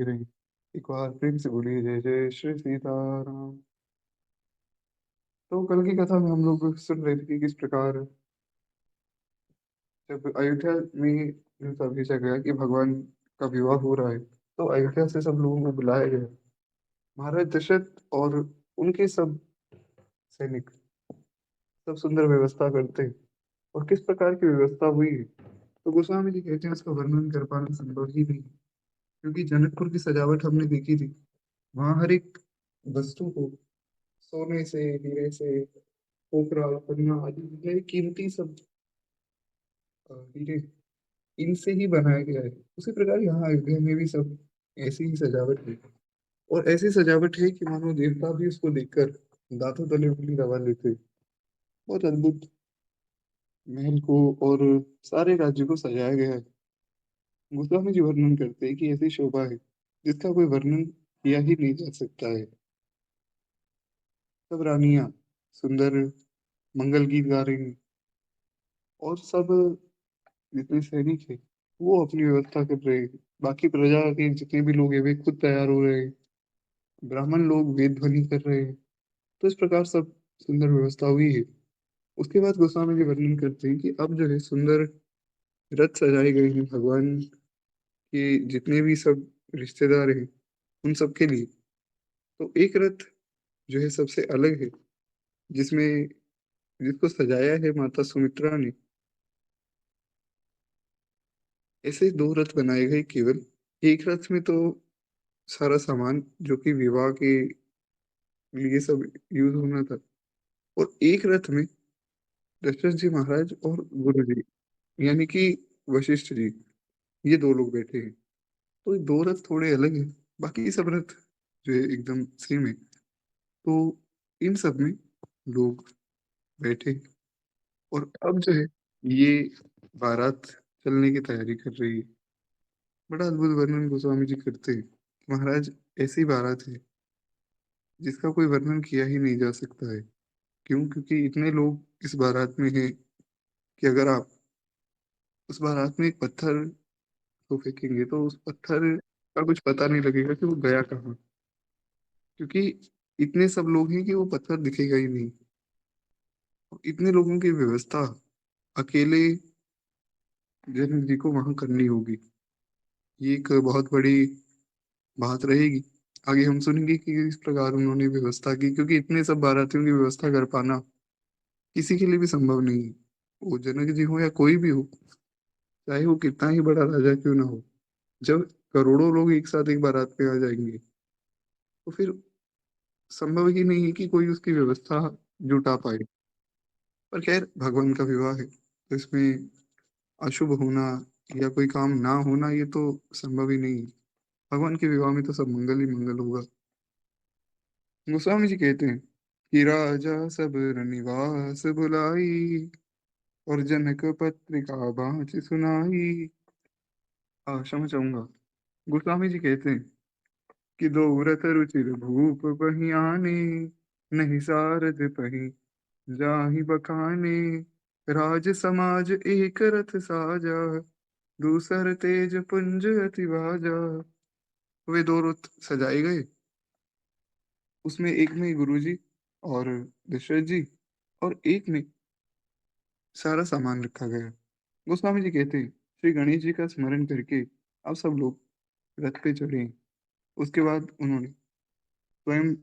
कि नहीं? एक बार प्रेम से बोलिए जय जय श्री सीताराम। तो कल की कथा में हम लोग सुन रहे थे कि किस प्रकार जब अयोध्या में न्यूज़ भेजा गया कि भगवान का विवाह हो रहा है, तो अयोध्या से सब लोगों को बुलाया गया। महाराज दशरथ और उनके सब सैनिक सब सुंदर व्यवस्था करते हैं। और किस प्रकार की व्यवस्था हुई है, तो गोस्वामी जी कहते हैं उसका वर्णन कर पाना संभव ही नहीं, क्योंकि जनकपुर की सजावट हमने देखी थी। वहां हर एक वस्तु को सोने से, हीरे से, पोखरा, पन्ना आदि जितने भी कीमती सब हीरे, इनसे ही बनाया गया है। उसी प्रकार यहाँ अयोध्या में भी सब ऐसी ही सजावट है। और ऐसी सजावट है कि मानो देवता भी उसको देखकर दांतों तले उंगली दबा लेते हैं। बहुत अद्भुत महल को और सारे राज्य को सजाया गया है। गोस्वामी जी वर्णन करते हैं कि ऐसी शोभा है जिसका कोई वर्णन किया ही नहीं जा सकता है। सब रानियां सुंदर मंगल गीत गा रही हैं, और सब जितने सैनिक है वो अपनी व्यवस्था कर रहे हैं। बाकी प्रजा के जितने भी लोग हैं वे खुद तैयार हो रहे हैं। ब्राह्मण लोग वेद ध्वनि कर रहे हैं। तो इस प्रकार सब सुंदर व्यवस्था हुई है। उसके बाद गोस्वामी जी वर्णन करते हैं कि अब जो है सुंदर रथ सजाए गए हैं भगवान के जितने भी सब रिश्तेदार हैं उन सब के लिए। तो एक रथ जो है सबसे अलग है, जिसमें जिसको सजाया है माता सुमित्रा ने। ऐसे दो रथ बनाए गए केवल। एक रथ में तो सारा सामान जो कि विवाह के लिए सब यूज होना था, और एक रथ में दशरथ जी महाराज और गुरु जी, यानी कि वशिष्ठ जी, ये दो लोग बैठे हैं। तो ये दो रथ थोड़े अलग हैं, बाकी सब रथ जो है एकदम सेम है। तो इन सब में लोग बैठे, और अब जो है ये बारात चलने की तैयारी कर रही है। बड़ा अद्भुत वर्णन गोस्वामी जी करते हैं कि महाराज ऐसी बारात है जिसका कोई वर्णन किया ही नहीं जा सकता है। क्यों? क्योंकि इतने लोग इस बारात में हैं कि अगर आप उस बारात में एक पत्थर को फेंकेंगे तो उस पत्थर का कुछ पता नहीं लगेगा कि वो गया कहाँ। क्योंकि इतने सब लोग हैं कि वो पत्थर दिखेगा ही नहीं। इतने लोगों की व्यवस्था अकेले जनक जी को वहां करनी होगी। ये एक बहुत बड़ी बात रहेगी। आगे हम सुनेंगे कि इस प्रकार उन्होंने व्यवस्था की, क्योंकि इतने सब बारातियों की व्यवस्था कर पाना किसी के लिए भी संभव नहीं है। वो जनक जी हो या कोई भी हो, चाहे वो कितना ही बड़ा राजा क्यों ना हो, जब करोड़ों लोग एक साथ एक बारात में आ जाएंगे तो फिर संभव ही नहीं है कि कोई उसकी व्यवस्था जुटा पाए। पर खैर भगवान का विवाह है, तो इसमें अशुभ होना या कोई काम ना होना ये तो संभव ही नहीं है। भगवान के विवाह में तो सब मंगल ही मंगल होगा। गोस्वामी जी कहते हैं कि राजा सब निवास बुलाई, और जनक पत्रिका बाँच सुनाई। क्षमा चाहूंगा। गोस्वामी जी कहते हैं कि दो व्रत रुचिर भूप बही आने, नहीं सारद पही जाहि बखाने, राज समाज एक रथ साजा, दूसर तेज पुंज अति बाजा। वे दो रथ सजाए गए, उसमें एक में गुरुजी और दशरथ जी, और एक में सारा सामान रखा गया। गोस्वामी जी कहते हैं श्री गणेश जी का स्मरण करके अब सब लोग रथ पे चढ़े। उसके बाद उन्होंने स्वयं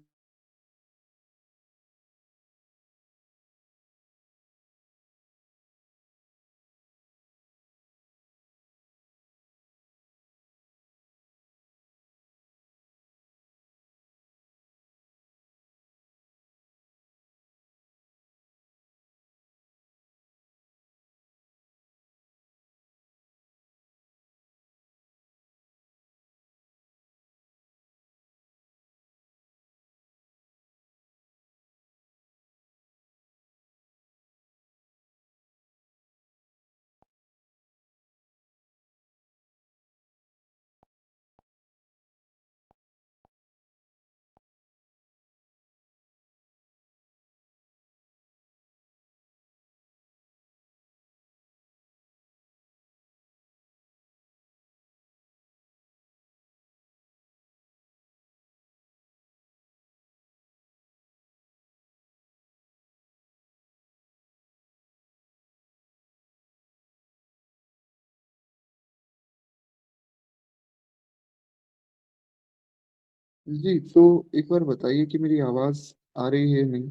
जी, तो एक बार बताइए कि मेरी आवाज़ आ रही है नहीं?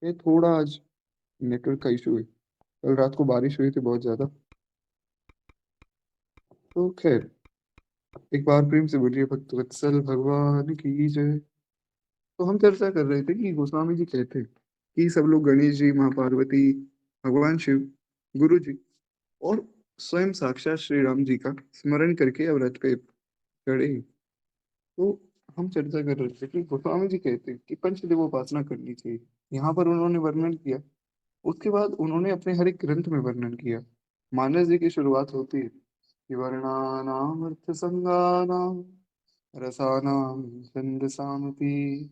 ये थोड़ा आज नेटवर्क का इश्यू है। कल रात को बारिश हुई थी बहुत ज़्यादा। तो ख़ैर, एक बार प्रेम से बोलिए भक्तवत्सल भगवान की जय। तो हम चर्चा कर रहे थे कि गोस्वामी जी कहते हैं कि सब लोग गणेश जी, माँ पार्वती, भगवान शिव, गुरु जी और स्वयं साक्षात श्री राम जी का स्मरण करके अब रथ पे चढ़े। तो हम चर्चा कर रहे थे कि गोस्वामी जी कहते हैं कि पंचदेव उपासना करनी चाहिए। यहाँ पर उन्होंने वर्णन किया, उसके बाद उन्होंने अपने हर एक ग्रंथ में वर्णन किया। मानस जी की शुरुआत होती है कि वर्णानाम अर्थ संगानाम रसानाम छंदसामपि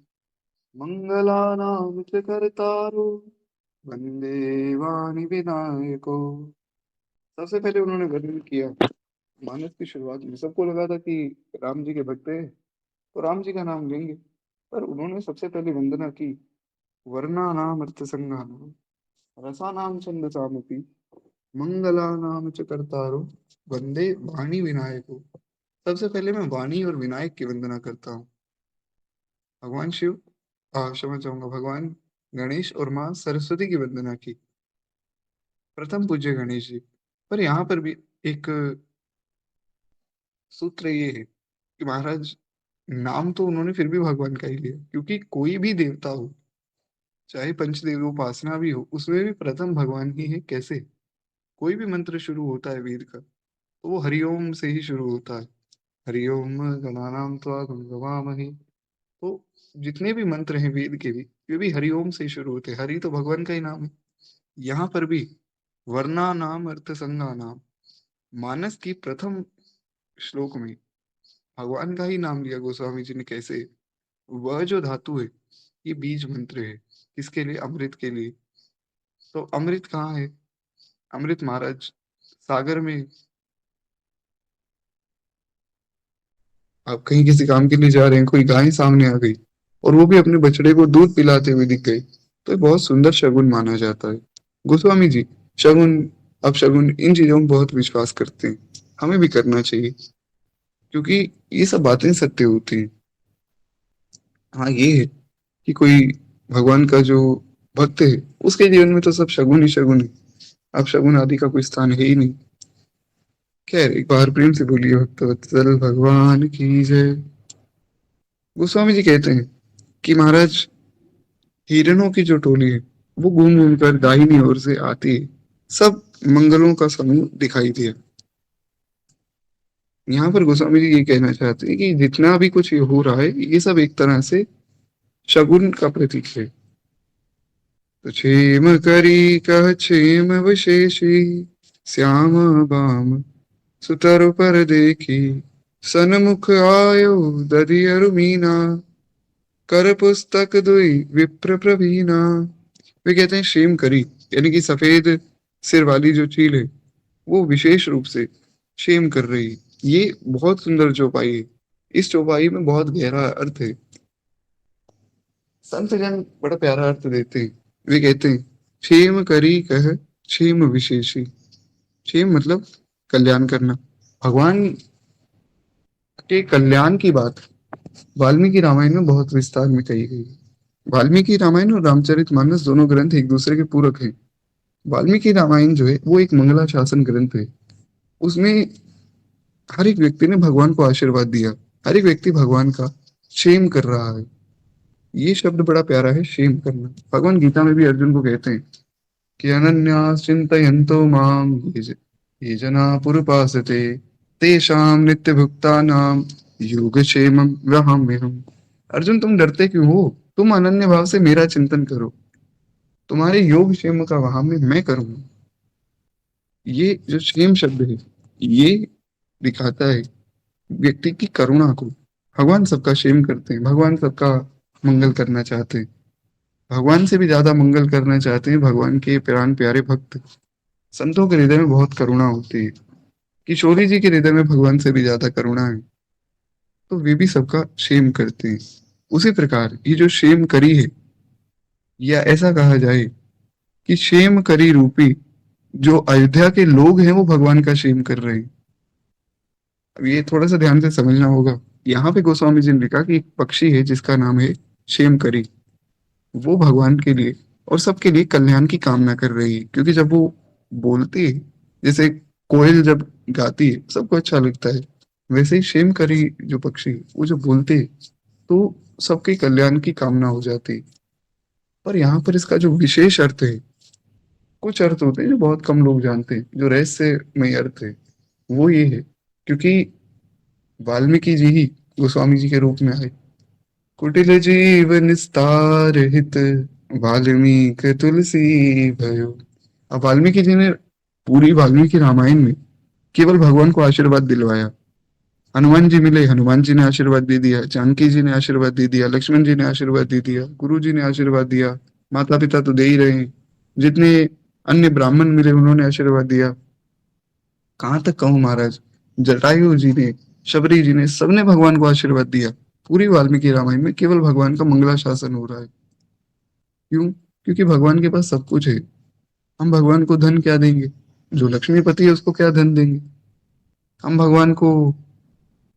मंगलानाम च कर्तारो वंदे वाणी विनायको। सबसे पहले उन्होंने वर्णन किया मानस की शुरुआत में। सबको लगा था कि राम जी के भक्त हैं तो राम जी का नाम लेंगे, पर उन्होंने सबसे पहले वंदना की वर्णानाम अर्थ संगानाम रसानाम छंदसामपि मंगलानाम च कर्तारो वंदे वाणी विनायको। सबसे पहले मैं वाणी और विनायक की वंदना करता हूँ। भगवान शिव, क्षमा चाहूंगा, भगवान गणेश और माँ सरस्वती की वंदना की। प्रथम पूज्य गणेश जी। पर यहाँ पर भी एक सूत्र ये है कि महाराज नाम तो उन्होंने फिर भी भगवान का ही लिया, क्योंकि कोई भी देवता हो, चाहे पंचदेव उपासना भी हो, उसमें भी प्रथम भगवान ही है। कैसे? कोई भी मंत्र शुरू होता है वेद का तो वो हरिओम से ही शुरू होता है। हरिओम गणानाम त्वा गवामहि। तो जितने भी मंत्र हैं वेद के भी, वे भी हरिओम से ही शुरू होते हैं। हरि तो भगवान का ही नाम है। यहाँ पर भी वर्णा नाम अर्थ संगा नाम, मानस की प्रथम श्लोक में भगवान का ही नाम लिया गोस्वामी जी ने। कैसे? वह जो धातु है, ये बीज मंत्र है। किसके लिए? अमृत के लिए। तो अमृत कहाँ है? अमृत महाराज सागर में। आप कहीं किसी काम के लिए जा रहे हैं, कोई गाय सामने आ गई और वो भी अपने बछड़े को दूध पिलाते हुए दिख गई, तो ये बहुत सुंदर शगुन माना जाता है। गोस्वामी जी शगुन, अपशगुन, इन चीजों में बहुत विश्वास करते हैं। हमें भी करना चाहिए, क्योंकि ये सब बातें सत्य होती हैं। हाँ, ये है कि कोई भगवान का जो भक्त है, उसके जीवन में तो सब शगुन ही शगुन है। अब शगुन आदि का कोई स्थान है ही नहीं। खैर, एक बार प्रेम से बोलिए भक्तवत्सल भगवान की जय। गोस्वामी जी कहते हैं कि महाराज हिरणों की जो टोली है, वो घूम घूम कर दाहिनी ओर से आती है। सब मंगलों का समूह दिखाई दिया। यहाँ पर गोस्वामी जी ये कहना चाहते हैं कि जितना भी कुछ ये हो रहा है, ये सब एक तरह से शगुन का प्रतीक है। तो क्षेम करी कह क्षेम विशेषी, श्याम बाम सुतर पर देखी, सनमुख आयो दधियरु मीना, कर पुस्तक दुई विप्र प्रवीणा। वे कहते हैं क्षेम करी, यानी कि सफेद सिर वाली जो चील है, वो विशेष रूप से क्षेम कर रही है। ये बहुत सुंदर चौपाई है। इस चौपाई में बहुत गहरा अर्थ है। संत जन बड़ा प्यारा अर्थ देते हैं। वे कहते हैं क्षेम करी कह क्षेम विशेषी। क्षेम मतलब कल्याण करना। भगवान के कल्याण की बात वाल्मीकि रामायण में बहुत विस्तार में कही गई है। वाल्मीकि रामायण और रामचरितमानस दोनों ग्रंथ एक दूसरे के पूरक हैं। वाल्मीकि रामायण जो है वो एक मंगला शासन ग्रंथ है। उसमें हर एक व्यक्ति ने भगवान को आशीर्वाद दिया। हर एक व्यक्ति भगवान का क्षेम कर रहा है। ये शब्द बड़ा प्यारा है, क्षेम करना। भगवान गीता में भी अर्जुन को कहते हैं कि अनन्यास चिंतयन्तो माम ये जना पुरुपासते तेषां नित्य भुक्तानां योगक्षेमं वहाम्यहम्। अर्जुन, तुम डरते क्यों हो? तुम अनन्य भाव से मेरा चिंतन करो, तुम्हारे योग क्षेम का वहां में मैं करूंगा। ये जो क्षेम शब्द है, ये दिखाता है व्यक्ति की करुणा को। भगवान सबका क्षेम करते हैं, भगवान सबका मंगल करना चाहते हैं। भगवान से भी ज्यादा मंगल करना चाहते हैं भगवान के प्राण प्यारे भक्त। संतों के हृदय में बहुत करुणा होती है। किशोरी जी के हृदय में भगवान से भी ज्यादा करुणा है, तो वे भी सबका क्षेम करते हैं। उसी प्रकार ये जो क्षेम करी है, या ऐसा कहा जाए कि क्षेम करी रूपी जो अयोध्या के लोग हैं, वो भगवान का क्षेम कर रहे हैं। अब ये थोड़ा सा ध्यान से समझना होगा। यहाँ पे गोस्वामी जी ने लिखा कि एक पक्षी है जिसका नाम है शेमकरी। वो भगवान के लिए और सबके लिए कल्याण की कामना कर रही है, क्योंकि जब वो बोलती है, जैसे कोयल जब गाती है सबको अच्छा लगता है, वैसे ही शेमकरी जो पक्षी है, वो जब बोलते है तो सबके कल्याण की कामना हो जाती है। पर यहाँ पर इसका जो विशेष अर्थ है, कुछ अर्थ होते हैं जो बहुत कम लोग जानते हैं, जो रहस्यमय अर्थ है, वो ये है, क्योंकवाल्मीकि जी ही गोस्वामी जी के रूप में आए। कुटिल जीवन निस्तार हित वाल्मीकि तुलसी भयो। अब वाल्मीकि जी ने पूरी वाल्मीकि रामायण में केवल भगवान को आशीर्वाद दिलवाया। हनुमान जी मिले, हनुमान जी ने आशीर्वाद दे दिया, जानकी जी ने आशीर्वाद दे दिया, लक्ष्मण जी ने आशीर्वाद दे दिया, गुरु जी ने आशीर्वाद दिया, माता पिता तो दे ही रहे हैं, जितने अन्य ब्राह्मण मिले उन्होंने आशीर्वाद दिया। कहाँ तक कहूँ महाराज, जटायु जी ने, शबरी जी ने, सबने भगवान को आशीर्वाद दिया। पूरी वाल्मीकि रामायण में केवल भगवान का मंगला शासन हो रहा है। क्यों? क्योंकि भगवान के पास सब कुछ है। हम भगवान को धन क्या देंगे? जो लक्ष्मीपति है उसको क्या धन देंगे? हम भगवान को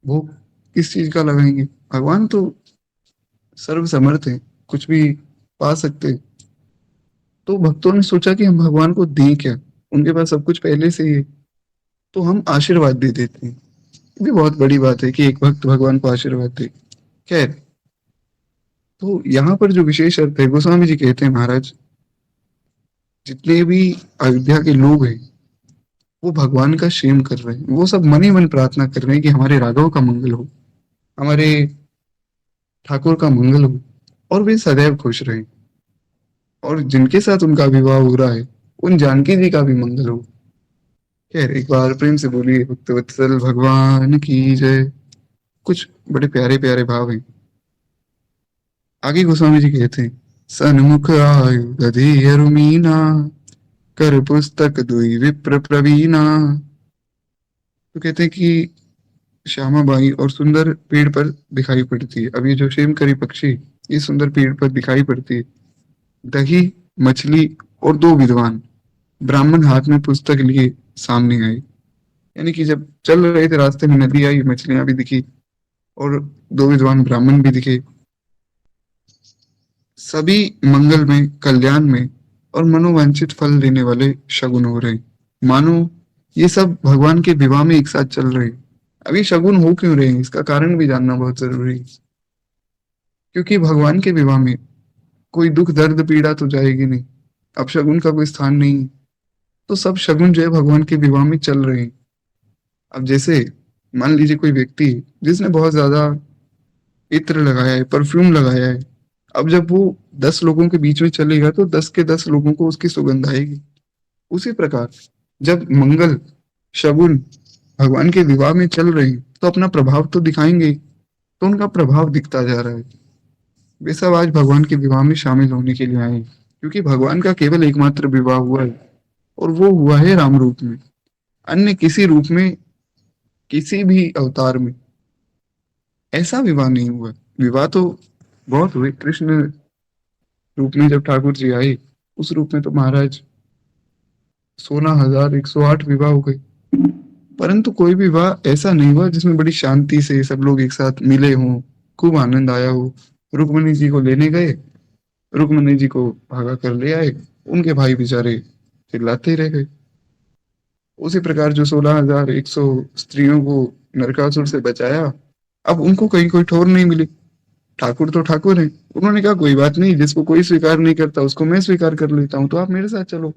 भोग किस चीज का लगाएंगे? भगवान तो सर्व समर्थ है, कुछ भी पा सकते हैं। तो भक्तों ने सोचा कि हम भगवान को दें क्या, उनके पास सब कुछ पहले से ही है, तो हम आशीर्वाद दे देते हैं। ये भी बहुत बड़ी बात है कि एक भक्त भगवान को आशीर्वाद दे। खैर, तो यहाँ पर जो विशेष अर्थ है, गोस्वामी जी कहते हैं महाराज, जितने भी अयोध्या के लोग हैं वो भगवान का क्षेम कर रहे हैं, वो सब मन ही मन प्रार्थना कर रहे हैं कि हमारे राघव का मंगल हो, हमारे ठाकुर का मंगल हो, और वे सदैव खुश रहें। और जिनके साथ उनका विवाह हो रहा है उन जानकी जी का भी मंगल हो। खैर, एक बार प्रेम से बोलिए भक्त वत्सल भगवान की जय। कुछ बड़े प्यारे प्यारे भाव हैं। आगे गोस्वामी जी कहते हैं, सन्मुख आयु दधीर मीना कर पुस्तक दुई विप्र प्रवीणा। तो कहते हैं कि श्यामा बाई और सुंदर पेड़ पर दिखाई पड़ती है। अब ये जो शेमकरी पक्षी, ये सुंदर पेड़ पर दिखाई पड़ती है। दही, मछली और दो विद्वान ब्राह्मण हाथ में पुस्तक लिए सामने आए। यानी कि जब चल रहे थे रास्ते में नदी आई, मछलियां भी दिखी और दो विद्वान ब्राह्मण भी दिखे। सभी मंगल में, कल्याण में और मनोवांछित फल देने वाले शगुन हो रहे हैं। मानो ये सब भगवान के विवाह में एक साथ चल रहे हैं। अभी शगुन हो क्यों रहे हैं, इसका कारण भी जानना बहुत जरूरी है। क्योंकि भगवान के विवाह में कोई दुख दर्द पीड़ा तो जाएगी नहीं, अब शगुन का कोई स्थान नहीं है। तो सब शगुन जो है भगवान के विवाह में चल रहे हैं। अब जैसे मान लीजिए कोई व्यक्ति है जिसने बहुत ज्यादा इत्र लगाया है, परफ्यूम लगाया है, अब जब वो 10 लोगों के बीच में चलेगा तो 10 के 10 लोगों को उसकी सुगंध आएगी। उसी प्रकार जब मंगल, शगुन भगवान के विवाह में चल रहे हैं तो अपना प्रभाव तो दिखाएंगे ही। तो उनका प्रभाव दिखता जा रहा है। वे सब आज भगवान के विवाह में शामिल होने के लिए आए हैं, क्योंकि भगवान का केवल एकमात्र विवाह हुआ है और वो हुआ है राम रूप में। अन्य किसी रूप में, किसी भी अवतार में ऐसा विवाह नहीं हुआ। विवाह तो बहुत हुए, कृष्ण रूप में जब ठाकुर जी आए, उस रूप में तो महाराज 16,108 विवाह हो गए। परंतु कोई भी विवाह ऐसा नहीं हुआ जिसमें बड़ी शांति से सब लोग एक साथ मिले हों, खूब आनंद आया हो। रुक्मणी जी को लेने गए, रुक्मणी जी को भागा कर ले आए, उनके भाई बेचारे चिल्लाते रह गए। उसी प्रकार जो 16,100 स्त्रियों को नरकासुर से बचाया, अब उनको कहीं कोई ठोर नहीं मिली। ठाकुर तो ठाकुर है, उन्होंने कहा कोई बात नहीं, जिसको कोई स्वीकार नहीं करता उसको मैं स्वीकार कर लेता हूँ, तो आप मेरे साथ चलो।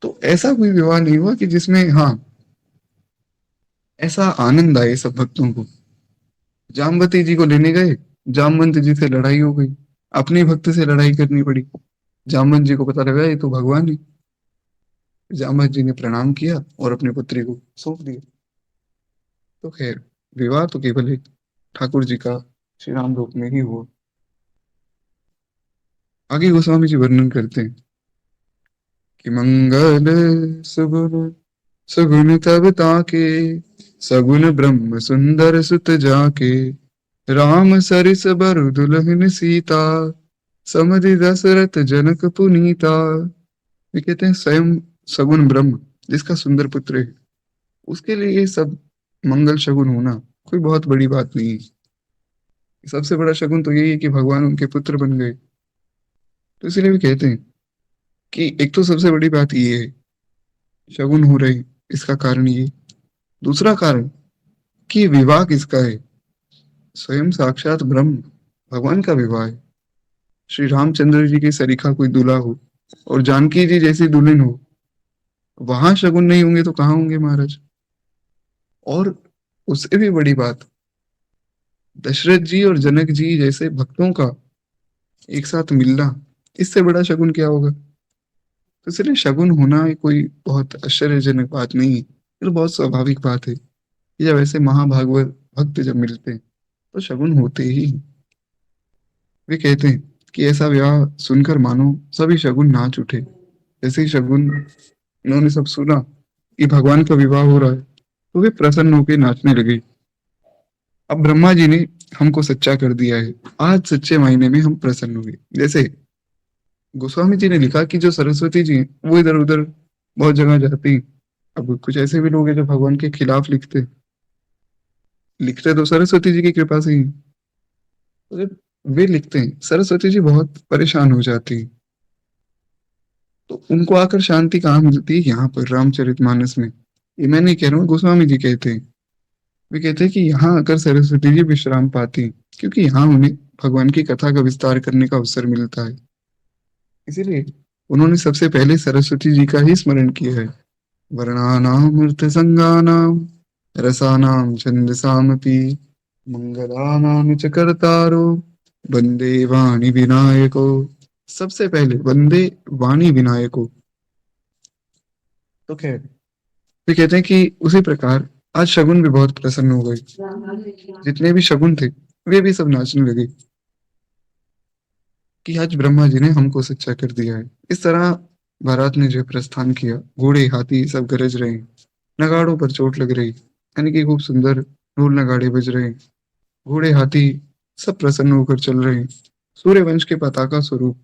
तो ऐसा कोई विवाह नहीं हुआ कि जिसमें, हाँ, ऐसा आनंद आए सब भक्तों को। जामवती जी को लेने गए, जामवंत जी से लड़ाई हो गई, अपने भक्त से लड़ाई करनी पड़ी। जामवंत जी को पता लगा ये तो भगवान है। जामवंत जी ने प्रणाम किया और अपनी पुत्री को सौंप दिया। तो खैर, विवाह तो केवल एक ठाकुर जी का श्री राम रूप में ही हुआ। आगे गोस्वामी जी वर्णन करते हैं कि मंगल सुगुन, सुगुन तब ताके, सगुन ब्रह्म सुंदर सुत जाके, राम सरिस बर दुल्हन सीता, समधि दशरथ जनक पुनीता। ये कहते हैं स्वयं सगुन ब्रह्म जिसका सुंदर पुत्र है, उसके लिए ये सब मंगल शगुन होना कोई बहुत बड़ी बात नहीं है। सबसे बड़ा शगुन तो यही है कि भगवान उनके पुत्र बन गए। तो इसीलिए भी कहते हैं कि एक तो सबसे बड़ी बात ये है, शगुन हो रहे हैं, इसका कारण ये। दूसरा कारण कि विवाह किसका है? स्वयं साक्षात ब्रह्म, भगवान का विवाह है। श्री रामचंद्र जी की सरीखा कोई दूल्हा हो और जानकी जी जैसी दुल्हन हो, वहां शगुन नहीं होंगे तो कहाँ होंगे महाराज? और उससे भी बड़ी बात, दशरथ जी और जनक जी जैसे भक्तों का एक साथ मिलना, इससे बड़ा शगुन क्या होगा? तो इसलिए शगुन होना कोई बहुत आश्चर्यजनक बात नहीं है, ये तो बहुत स्वाभाविक बात है कि जब ऐसे महाभागवत भक्त जब मिलते हैं तो शगुन होते ही हैं। वे कहते हैं कि ऐसा विवाह सुनकर मानो सभी शगुन नाच उठे। जैसे ही शगुन इन्होंने सब सुना कि भगवान का विवाह हो रहा है, तो वे प्रसन्न होकर नाचने लगे। अब ब्रह्मा जी ने हमको सच्चा कर दिया है, आज सच्चे मायने में हम प्रसन्न हुए। जैसे गोस्वामी जी ने लिखा कि जो सरस्वती जी हैं वो इधर उधर बहुत जगह जाती हैं। अब कुछ ऐसे भी लोग हैं जो भगवान के खिलाफ लिखते, लिखते तो सरस्वती जी की कृपा से ही। तो जब वे लिखते हैं, सरस्वती जी बहुत परेशान हो जाती हैं। तो उनको आकर शांति कहाँ मिलती है? यहाँ पर रामचरितमानस में। ये मैं नहीं कह रहा हूँ, गोस्वामी जी कहते हैं। वे कहते हैं कि यहाँ आकर सरस्वती जी विश्राम पाती हैं, क्योंकि यहाँ उन्हें भगवान की कथा का विस्तार करने का अवसर मिलता है। इसीलिए उन्होंने सबसे पहले सरस्वती जी का ही स्मरण किया है। वर्णानाम अर्थसंगानाम रसानाम छंदसामपि मंगलानाम च कर्तारो वंदे वाणी विनायको। सबसे पहले वंदे वाणी विनायको। तो खैर, वे कहते हैं कि उसी प्रकार आज शगुन भी बहुत प्रसन्न हो गए। जितने भी शगुन थे वे भी सब नाचने लगे कि आज ब्रह्मा जी ने हमको सच्चा कर दिया है। इस तरह बारात ने जो प्रस्थान किया, घोड़े हाथी सब गरज रहे हैं, नगाड़ों पर चोट लग रही, यानी कि खूब सुंदर ढोल नगाड़े बज रहे हैं, घोड़े हाथी सब प्रसन्न होकर चल रहे हैं। सूर्य वंश के पताका स्वरूप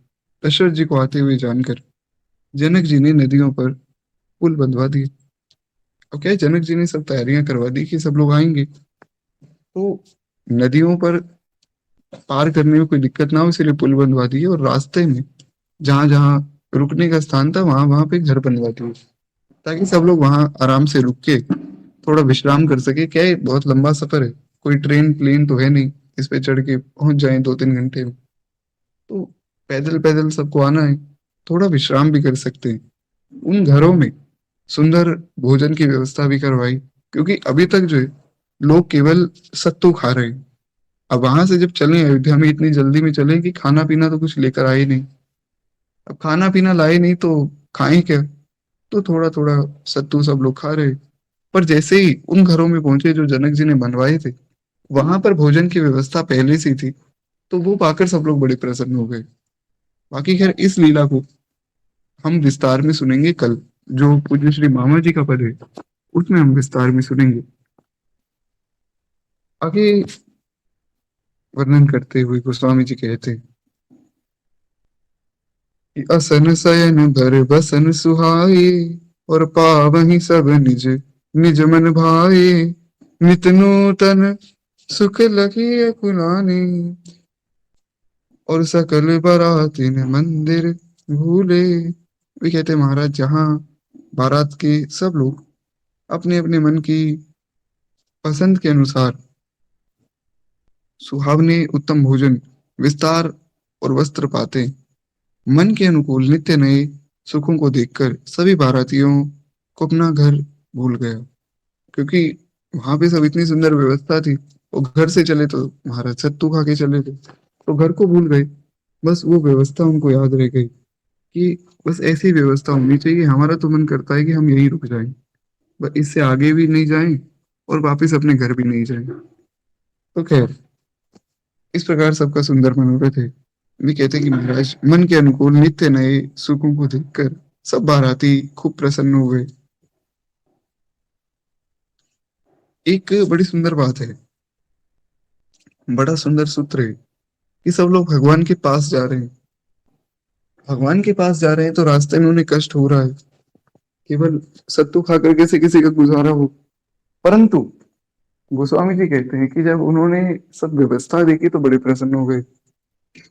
दशरथ जी को आते हुए जानकर जनक जी ने नदियों पर पुल बंधवा दिए। अब क्या है, जनक जी ने सब तैयारियां करवा दी कि सब लोग आएंगे, तो नदियों पर पार करने में कोई दिक्कत ना हो इसलिए पुल बनवा दिए, और रास्ते में जहां जहां रुकने का स्थान था वहां वहां पे घर बनवा दिए, ताकि सब लोग वहां आराम से रुक के थोड़ा विश्राम कर सके। क्या है, बहुत लंबा सफर है, कोई ट्रेन प्लेन तो है नहीं इस पे चढ़ के पहुंच जाए 2-3 घंटे में। तो पैदल पैदल सबको आना है, थोड़ा विश्राम भी कर सकते हैं। उन घरों में सुंदर भोजन की व्यवस्था भी करवाई, क्योंकि अभी तक जो है लोग केवल सत्तू खा रहे हैं। अब वहां से जब चले अयोध्या में इतनी जल्दी में चले कि खाना पीना तो कुछ लेकर आए नहीं। अब खाना पीना लाए नहीं तो खाएं क्या? तो थोड़ा थोड़ा सत्तू सब लोग खा रहे। पर जैसे ही उन घरों में पहुंचे जो जनक जी ने बनवाए थे, वहां पर भोजन की व्यवस्था पहले से थी, तो वो पाकर सब लोग बड़े प्रसन्न हो गए। बाकी खैर इस लीला को हम विस्तार में सुनेंगे कल, जो पूज्य श्री मामा जी का पद है उसमें हम विस्तार में सुनेंगे। आगे वर्णन करते हुए गोस्वामी जी कहते हैं कि असन शयन बर बसन सुहाए, और पावहि सब निज निज मन भाए। नित नूतन सुख लगे कुलाने, और सकल बारातिन मंदिर भूले। वे कहते महाराज, जहाँ बारात के सब लोग अपने अपने मन की पसंद के अनुसार सुहावने उत्तम भोजन, विस्तार और वस्त्र पाते, मन के अनुकूल नित्य नए सुखों को देखकर सभी बारातियों को अपना घर भूल गया। क्योंकि वहां पे सब इतनी सुंदर व्यवस्था थी, वो घर से चले तो महाराज सत्तू खा के चले थे, तो घर को भूल गए। बस वो व्यवस्था उनको याद रह गई कि बस ऐसी व्यवस्था होनी चाहिए। हमारा तो मन करता है कि हम यहीं रुक जाएं, बस इससे आगे भी नहीं जाएं और वापस अपने घर भी नहीं जाएं। तो खैर, इस प्रकार सबका सुंदर मनोरथ है। वे कहते हैं कि महाराज मन के अनुकूल नित्य नए सुखों को देखकर सब बाराती खूब प्रसन्न हो गए। एक बड़ी सुंदर बात है, बड़ा सुंदर सूत्र है कि सब लोग भगवान के पास जा रहे हैं। भगवान के पास जा रहे हैं तो रास्ते में उन्हें कष्ट हो रहा है, केवल सत्तू खा कर कैसे किसी का गुजारा हो। परंतु गोस्वामी जी कहते हैं कि जब उन्होंने सब व्यवस्था देखी तो बड़े प्रसन्न हो गए।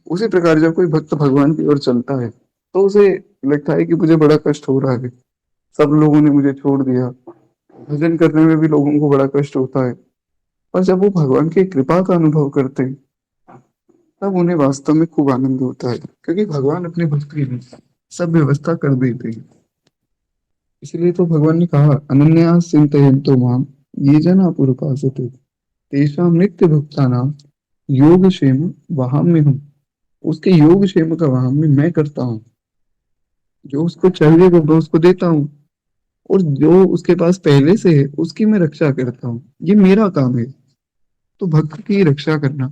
उसी प्रकार जब कोई भक्त भगवान की ओर चलता है तो उसे लगता है कि मुझे बड़ा कष्ट हो रहा है, सब लोगों ने मुझे छोड़ दिया, भजन करने में भी लोगों को बड़ा कष्ट होता है। और जब वो भगवान की कृपा का अनुभव करते हैं तब उन्हें वास्तव में खूब आनंद होता है, क्योंकि भगवान अपने भक्त के लिए सब व्यवस्था कर देते हैं। इसलिए तो भगवान ने कहा, अनन्या चिंतयन्तो माम ये जना पुरुषासते तेषां नित्य भक्तानां योग क्षेम वहाम्य हूँ। उसके योग क्षेम का वहाम्य मैं करता हूँ। जो उसको चाहिए वो मैं उसको देता हूँ, और जो उसके पास पहले से है उसकी मैं रक्षा करता हूँ। ये मेरा काम है। तो भक्त की रक्षा करना,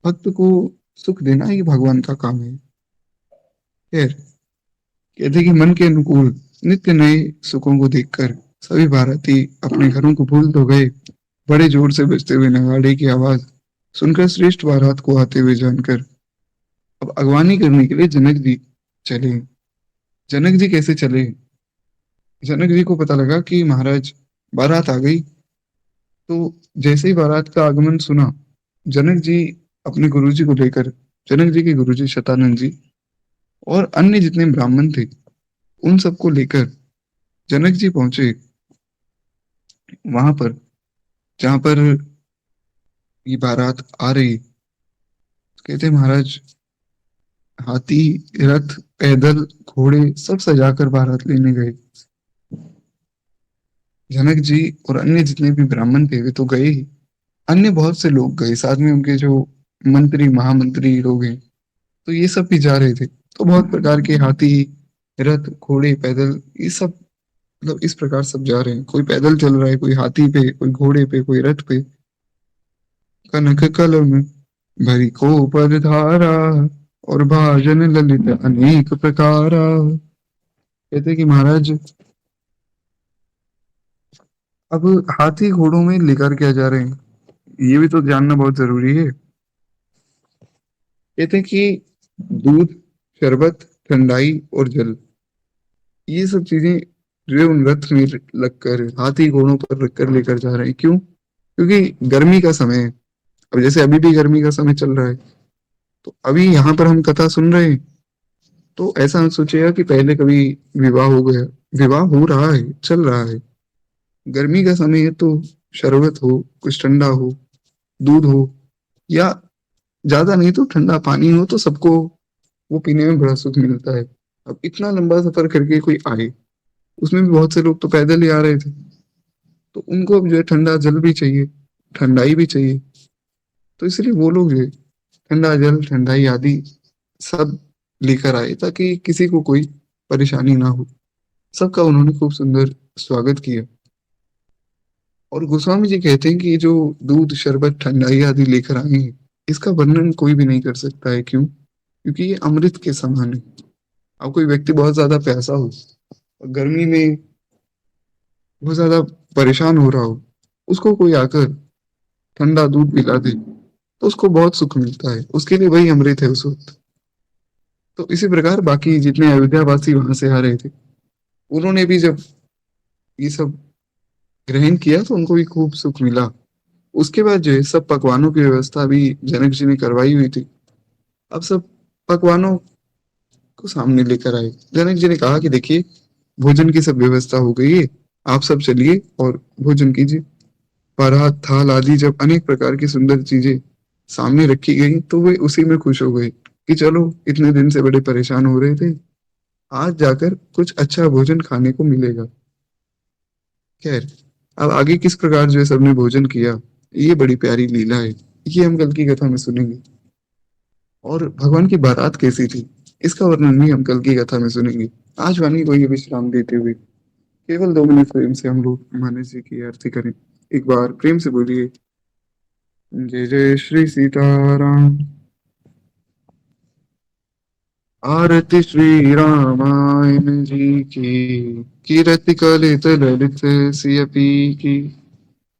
भक्त को सुख देना, ये भगवान का काम है। खैर, कहते कि मन के अनुकूल नित्य नए सुखों को देखकर सभी भारती अपने घरों को भूल तो गए। बड़े जोर से बजते हुए नगाड़े की आवाज सुनकर श्रेष्ठ बारात को आते हुए जानकर अब अगवानी करने के लिए जनक जी चले। जनक जी कैसे चले? जनक जी को पता लगा कि महाराज बारात आ गई। तो जैसे ही बारात का आगमन सुना, जनक जी अपने गुरुजी को लेकर, जनक जी के गुरुजी शतानंद जी और अन्य जितने ब्राह्मण थे उन सबको लेकर जनक जी पहुंचे वहां पर जहां पर ये बारात आ रही। कहते महाराज हाथी, रथ, पैदल, घोड़े सब सजाकर बारात लेने गए। जनक जी और अन्य जितने भी ब्राह्मण थे वे तो गए ही, अन्य बहुत से लोग गए साथ में, उनके जो मंत्री महामंत्री लोग हैं तो ये सब भी जा रहे थे। तो बहुत प्रकार के हाथी, रथ, घोड़े, पैदल, ये सब मतलब इस प्रकार सब जा रहे हैं। कोई पैदल चल रहा है, कोई हाथी पे, कोई घोड़े पे, कोई रथ पे। कनक कलम भरी को पद धारा और भाजन ललित अनेक प्रकारा। कहते कि महाराज अब हाथी घोड़ों में लेकर क्या जा रहे हैं ये भी तो जानना बहुत जरूरी है। कहते हैं कि दूध, शरबत, ठंडाई और जल, ये सब चीजें जो उन रथ में लगकर हाथी घोड़ों पर रखकर लेकर जा रहे हैं। क्यों? क्योंकि गर्मी का समय है। अब जैसे अभी भी गर्मी का समय चल रहा है, तो अभी यहाँ पर हम कथा सुन रहे हैं तो ऐसा सोचेगा कि पहले कभी विवाह हो गया। विवाह हो रहा है, चल रहा है। गर्मी का समय है तो शरबत हो, कुछ ठंडा हो, दूध हो, या ज्यादा नहीं तो ठंडा पानी हो, तो सबको वो पीने में बड़ा सुख मिलता है। अब इतना लंबा सफर करके कोई आए, उसमें भी बहुत से लोग तो पैदल ही आ रहे थे, तो उनको अब जो है ठंडा जल भी चाहिए, ठंडाई भी चाहिए। तो इसलिए वो लोग जो है ठंडा जल, ठंडाई आदि सब लेकर आए ताकि किसी को कोई परेशानी ना हो। सबका उन्होंने खूब सुंदर स्वागत किया। और गोस्वामी जी कहते हैं कि ये जो दूध, शरबत, ठंडाई आदि लेकर आए हैं, इसका वर्णन कोई भी नहीं कर सकता है। क्यों? क्योंकि ये अमृत के समान है। अब कोई व्यक्ति बहुत ज्यादा प्यासा हो और गर्मी में बहुत ज्यादा परेशान हो रहा हो, उसको कोई आकर ठंडा दूध पिला दे तो उसको बहुत सुख मिलता है, उसके लिए वही अमृत है उस वक्त। तो इसी प्रकार बाकी जितने अयोध्या वासी वहां से आ रहे थे, उन्होंने भी जब ये सब ग्रहण किया तो उनको भी खूब सुख मिला। उसके बाद जो है सब पकवानों की व्यवस्था भी जनक जी ने करवाई हुई थी। अब सब पकवानों को सामने लेकर आए। जनक जी ने कहा कि देखिए, भोजन की सब व्यवस्था हो गई है, आप सब चलिए और भोजन कीजिए। परात, थाल आदि जब अनेक प्रकार की सुंदर चीजें सामने रखी गई तो वे उसी में खुश हो गए कि चलो, इतने दिन से बड़े परेशान हो रहे थे, आज जाकर कुछ अच्छा भोजन खाने को मिलेगा। खैर, अब आगे किस प्रकार जो है सबने भोजन किया, ये बड़ी प्यारी लीला है, ये हम कल की कथा में सुनेंगे। और भगवान की बारात कैसी थी, इसका वर्णन भी हम कल की कथा में सुनेंगे। आज वाणी को ये विश्राम देते हुए केवल 2 मिनट प्रेम से हम लोग मानस जी की आरती करें। एक बार प्रेम से बोलिए, जय जय श्री सीताराम। आरती श्री रामायण जी की, कीरति कलित ललित सियपी की।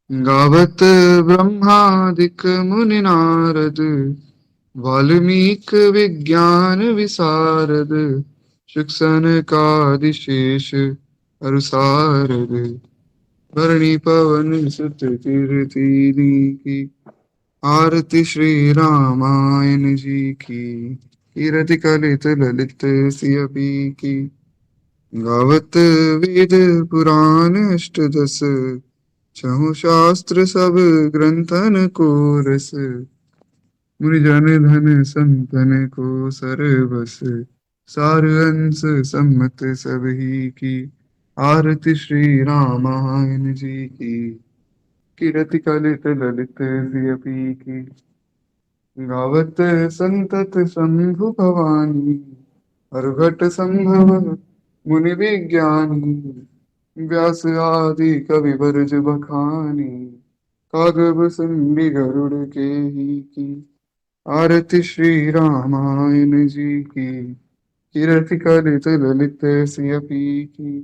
गावत ब्रह्मादिक मुनि नारद, वाल्मीक विज्ञान विशारद। शिक्षण का दिशेष अरुसारद, धरणी पवन सुत कीर्तिनी की। आरती श्री रामायण जी की। कीरति कलित ललित सियपी की। गावत वेद पुराण अष्टदश। छहु शास्त्र सब ग्रंथन को रस। मुनि जन धन संतन को सरबस। सार अंश सम्मत सब ही की। आरती श्री रामायण जी की। कीरति कलित ललित सियपी की। गावत संतत शंभु भवानी। हरघट संभव मुनि विज्ञानी। व्यास आदि कवि बरज बखानी। कागब संडि गरुड़ के ही की। आरती श्री रामायण जी की। कीरति कलित ललित सियपी की।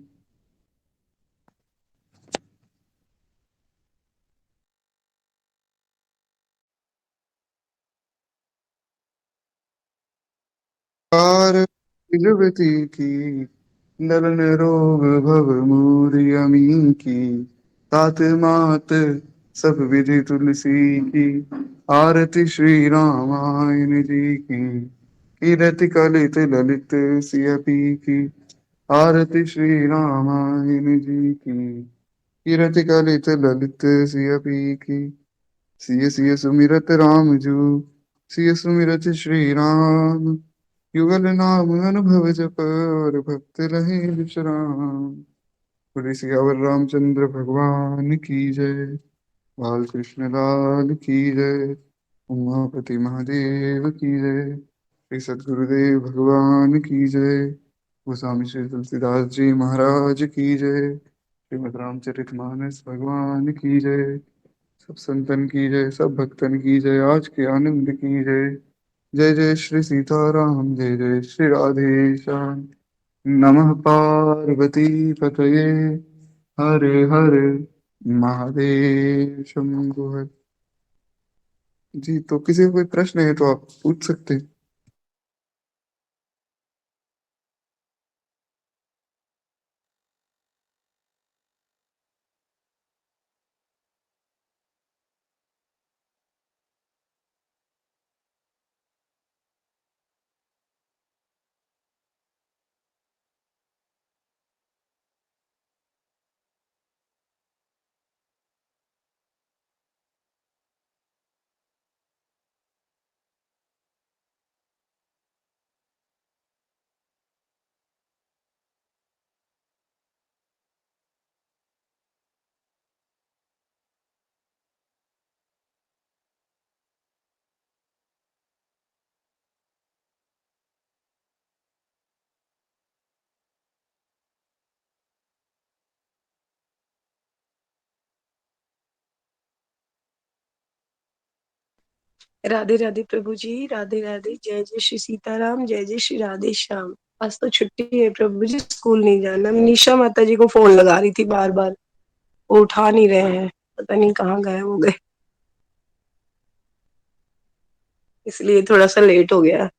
पार जुगति की। नलन रोग भव मूरि अमी की। तात मात सब विधि तुलसी की। आरती श्री रामायण जी की। कीरति कलित ललित सियपी की। आरती श्री रामायण जी की। कीरति कलित ललित सियपी की। सिय सिय सुमिरत राम जू। सिय सुमिरत श्री राम। युगल नाम अनुभव जप और भक्त रहे विश्राम। बोले सियावर रामचंद्र भगवान की जय। बाल कृष्ण लाल की जय। उमापति महादेव की जय। श्री सद्गुरुदेव भगवान की जय। गोस्वामी श्री तुलसीदास जी महाराज की जय। श्रीमद रामचरितमानस भगवान की जय। सब संतन की जय, सब भक्तन की जय, आज के आनंद की जय। जय जय श्री सीताराम, जय जय श्री राधे श्याम। नमः पार्वती पतये। हरे हरे महादेव शंभु हर। जी, तो किसी को कोई प्रश्न है तो आप पूछ सकते हैं। राधे राधे प्रभु जी, राधे राधे। जय जय श्री सीताराम, जय जय श्री राधे श्याम। आज तो छुट्टी है प्रभु जी, स्कूल नहीं जाना। मैं निशा माता जी को फोन लगा रही थी बार बार, वो उठा नहीं रहे हैं, पता नहीं कहाँ गए हो गए, इसलिए थोड़ा सा लेट हो गया।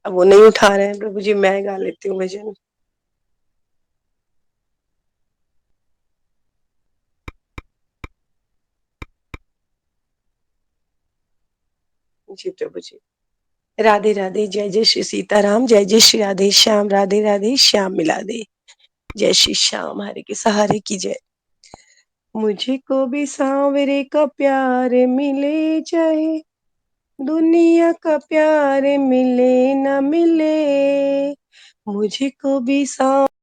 अब वो नहीं उठा रहे हैं प्रभु जी, मैं गा लेती हूँ भजन। जी प्रभु जी। राधे राधे। जय जय श्री सीताराम, जय जय श्री राधे श्याम। राधे राधे श्याम मिला दे। जय श्री श्याम हरे के सहारे की जय। मुझको भी सांवरे का प्यार मिले, चाहे दुनिया का प्यार मिले न मिले। मुझको भी सांवरे